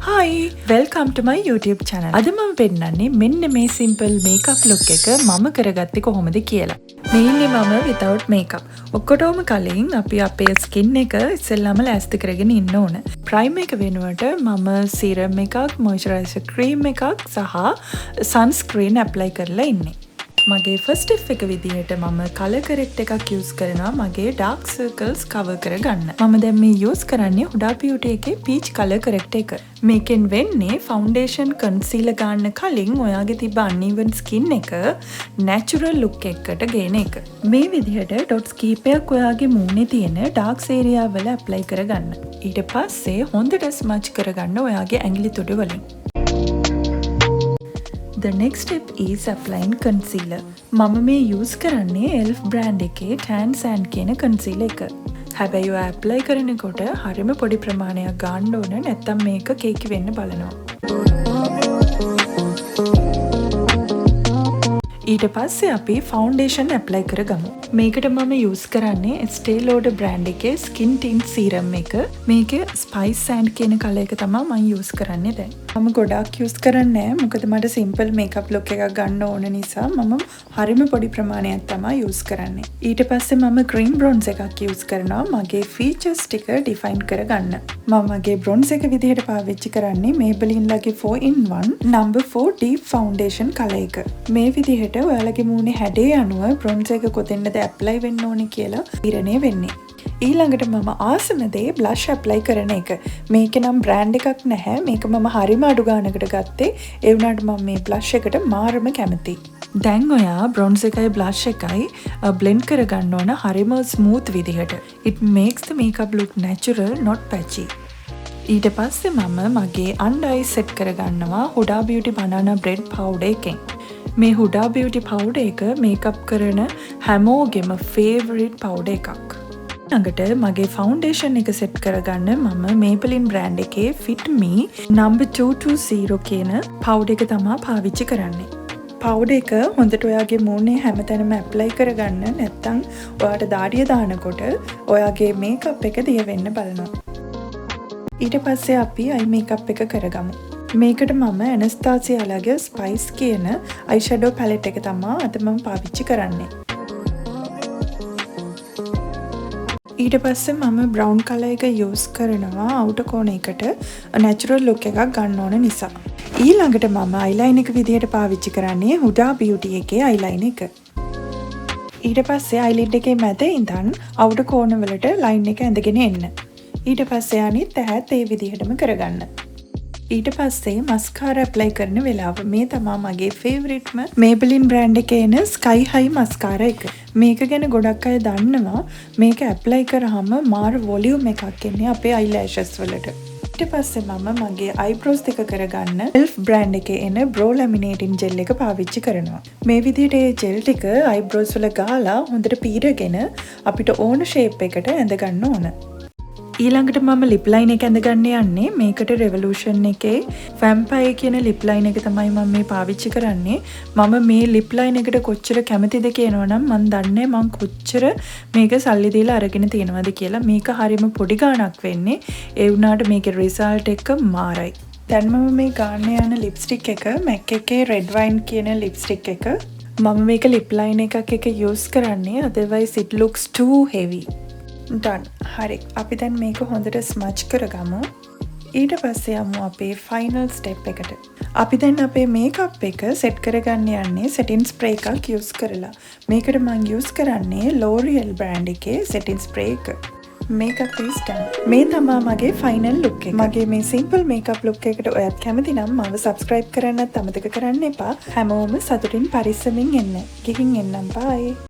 Hi, welcome to my YouTube channel. අද මම පෙන්නන්නේ මෙන්න මේ simple makeup look එක මම කරගත්තේ කොහොමද කියලා. මේ ඉන්නේ මම without makeup. ඔක්කොටම කලින් අපි අපේ skin එක ඉස්සෙල්ලාම ලෑස්ති කරගෙන ඉන්න ඕන. primer එක වෙනුවට මම serum එකක්, moisturizer cream එකක් සහ sunscreen apply කරලා ඉන්නේ. මගේ first step එක විදිහට මම color correct එකක් use කරනවා මගේ dark circles cover කරගන්න. මම දැන් මේ use කරන්නේ Huda Beauty එකේ peach color correct එක. මේකෙන් වෙන්නේ foundation concealer ගන්න කලින් ඔයාගේ තිබ්බ uneven skin එක natural look එකකට ගේන එක. මේ විදිහට dots කීපයක් ඔයාගේ මූණේ තියෙන dark area වල apply කරගන්න. ඊට පස්සේ හොඳට smudge කරගන්න ඔයාගේ ඇඟිලි තුඩු වලින්. The next step is applying concealer. මම මේ use කරන්නේ ELF brand එකේ Tan Sand කියන concealer එක. හැබැයි ඔයා apply කරනකොට හරිම පොඩි ප්‍රමාණයක් ගන්න ඕන නැත්නම් මේක කේකි වෙන්න බලනවා. ඊට පස්සේ අපි foundation apply කරගමු. මේකට මම use කරන්නේ Estee Lauder brand එකේ skin tint serum එක. මේකේ Spice Sand කියන color එක තමයි මම use කරන්නේ දැන්. මම ගොඩාක් use කරන්නේ නැහැ. මොකද මට simple makeup look එකක් ගන්න ඕන නිසා මම හරිම පොඩි ප්‍රමාණයක් තමයි use කරන්නේ. ඊට පස්සේ මම green bronze එකක් use කරනවා මගේ features ටික define කරගන්න. මම මගේ bronze එක විදිහට පාවිච්චි කරන්නේ Maybelline ලගේ 4-in-1 number 4 deep foundation color එක. මේ විදිහට ඔයාලගේ මූණේ හැඩය අනුව bronze එක කොතෙන්ද apply වෙන්න ඕනේ කියලා තීරණය වෙන්නේ. ඊළඟට මම ආසම දේ blush apply කරන එක. මේක නම් brand එකක් නැහැ. මේක මම හරිම අඩු ගානකට ගත්තේ. ඒ වුණාට මම මේ blush එකට මාරම කැමතියි. දැන් ඔයා bronze එකයි blush එකයි blend කරගන්න ඕන හරිම smooth විදිහට. It makes the makeup look natural, not patchy. ඊට පස්සේ මම මගේ under eye set කරගන්නවා Huda Beauty banana bread powder එකෙන්. මේ Huda Beauty powder එක makeup කරන හැමෝගෙම favorite powder එකක්. ළඟට මගේ foundation එක set කරගන්න මම Maybelline brand එකේ Fit Me number 220 කියන powder එක තමයි පාවිච්චි කරන්නේ. powder එක හොඳට ඔයාගේ මූණේ හැමතැනම apply කරගන්න නැත්නම් ඔයාට දාඩිය දානකොට ඔයාගේ makeup එක දිය වෙන්න බලනවා. ඊට පස්සේ අපි eye makeup එක කරගමු. මේකට මම Anastasia ලගේ Spice කියන eyeshadow palette එක තමයි අද මම පාවිච්චි කරන්නේ. ඊට පස්සේ මම brown color එක use කරනවා outer corner එකට natural look එකක් ගන්න ඕන නිසා. ඊළඟට මම eyeliner එක විදිහට පාවිච්චි කරන්නේ Huda Beauty එකේ eyeliner එක. ඊට පස්සේ eyelid එකේ මැද ඉඳන් outer corner වලට line එක ඇඳගෙන එන්න. ඊට පස්සේ අනිත් ඈත් ඒ විදිහටම කරගන්න. ඊට පස්සේ mascara apply කරන වෙලාව මේ තමයි මගේ favoriteම Maybelline brand එකේ එන Sky High mascara එක. මේක ගැන ගොඩක් අය දන්නවා. මේක apply කරාම මාර volume එකක් එන්නේ අපේ eyelashes වලට. ඊට පස්සේ මම මගේ eyebrows දෙක කරගන්න ELF brand එකේ එන brow laminating gel එක පාවිච්චි කරනවා. මේ විදිහට ඒ gel ටික eyebrows වල ගාලා හොඳට පීරගෙන අපිට ඕන shape එකට ඇඳ ගන්න ඕන. ඊළඟට මම lip line එක ඇඳගන්න යන්නේ මේකට Revolution එකේ Vampire කියන lip line එක තමයි මම මේ පාවිච්චි කරන්නේ. මම මේ lip line එකට කොච්චර කැමතිද කියනවනම් මම දන්නේ මම කොච්චර මේක සල්ලි දීලා අරගෙන තියෙනවද කියලා. මේක හරියම පොඩි ගාණක් වෙන්නේ. ඒ වුණාට මේකේ result එක මාරයි. දැන් මම මේ ගාන්න යන lipstick එක MAC එකේ Red Wine කියන lipstick එක. මම මේක lip line එකක් එක use කරන්නේ otherwise it looks too heavy. done. හරි. අපි දැන් මේක හොඳට smudge කරගමු. ඊට පස්සේ යමු අපේ final step එකට. අපි දැන් අපේ makeup එක set කරගන්න යන්නේ setting spray එකක් use කරලා. මේකට මම use කරන්නේ L'Oreal brand එකේ setting spray එක. makeup is done. මේ තමයි මගේ final look එක. මගේ මේ simple makeup look එකට ඔයත් කැමති නම් මාව subscribe කරන්නත් අමතක කරන්න එපා. හැමෝම සතුටින් පරිස්සමින් එන්න. ගිහින් එන්නම්. bye.